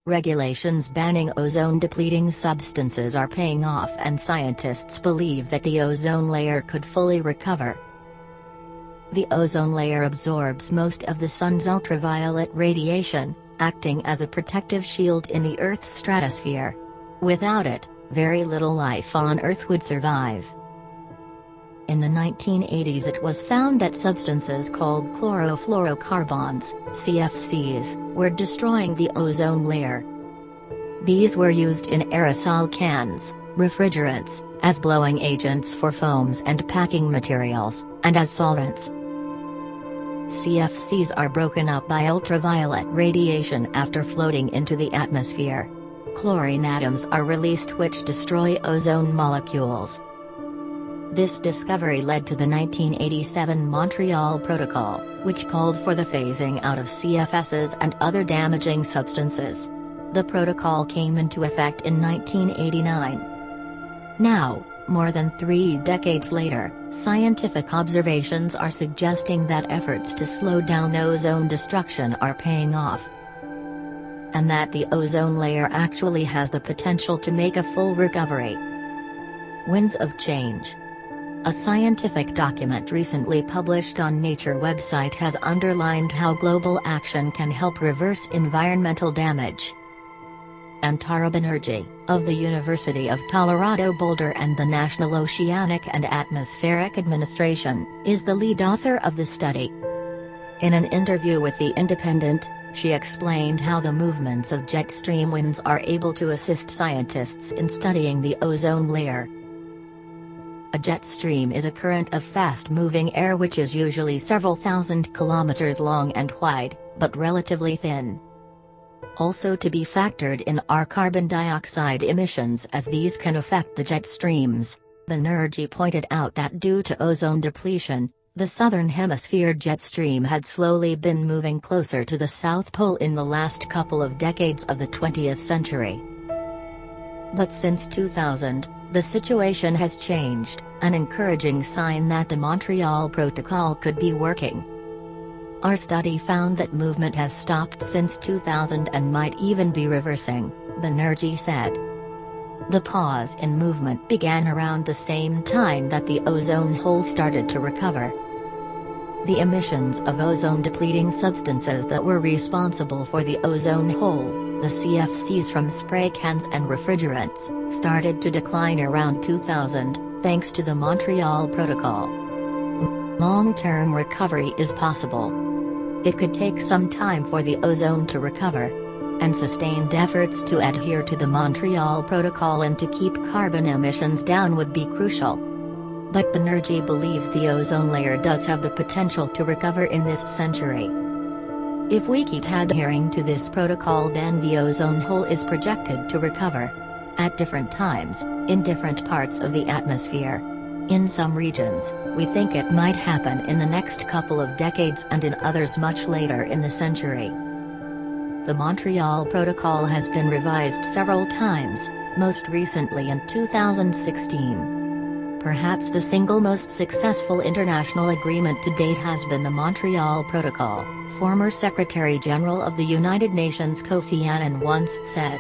Regulations banning ozone-depleting substances are paying off, and scientists believe that the ozone layer could fully recover. The ozone layer absorbs most of the sun's ultraviolet radiation, acting as a protective shield in the Earth's stratosphere. Without it, very little life on Earth would survive. In the 1980s it was found that substances called chlorofluorocarbons, CFCs, were destroying the ozone layer. These were used in aerosol cans, refrigerants, as blowing agents for foams and packing materials, and as solvents. CFCs are broken up by ultraviolet radiation after floating into the atmosphere. Chlorine atoms are released which destroy ozone molecules. This discovery led to the 1987 Montreal Protocol, which called for the phasing out of CFSs and other damaging substances. The protocol came into effect in 1989. Now, more than 3 decades later, scientific observations are suggesting that efforts to slow down ozone destruction are paying off, and that the ozone layer actually has the potential to make a full recovery. Winds of change. A scientific document recently published on Nature website has underlined how global action can help reverse environmental damage. Antarctic, of the University of Colorado Boulder and the National Oceanic and Atmospheric Administration, is the lead author of the study. In an interview with The Independent, she explained how the movements of jet stream winds are able to assist scientists in studying the ozone layer. A jet stream is a current of fast-moving air which is usually several thousand kilometers long and wide, but relatively thin. Also to be factored in are carbon dioxide emissions, as these can affect the jet streams. Banerjee pointed out that due to ozone depletion, the southern hemisphere jet stream had slowly been moving closer to the South Pole in the last couple of decades of the 20th century. But since 2000, the situation has changed, an encouraging sign that the Montreal Protocol could be working. Our study found that movement has stopped since 2000 and might even be reversing, Banerjee said. The pause in movement began around the same time that the ozone hole started to recover. The emissions of ozone-depleting substances that were responsible for the ozone hole, the CFCs from spray cans and refrigerants, started to decline around 2000, thanks to the Montreal Protocol. Long-term recovery is possible. It could take some time for the ozone to recover, and sustained efforts to adhere to the Montreal Protocol and to keep carbon emissions down would be crucial. But Banerjee believes the ozone layer does have the potential to recover in this century. If we keep adhering to this protocol, then the ozone hole is projected to recover. At different times, in different parts of the atmosphere. In some regions, we think it might happen in the next couple of decades, and in others much later in the century. The Montreal Protocol has been revised several times, most recently in 2016. Perhaps the single most successful international agreement to date has been the Montreal Protocol, former Secretary General of the United Nations Kofi Annan once said.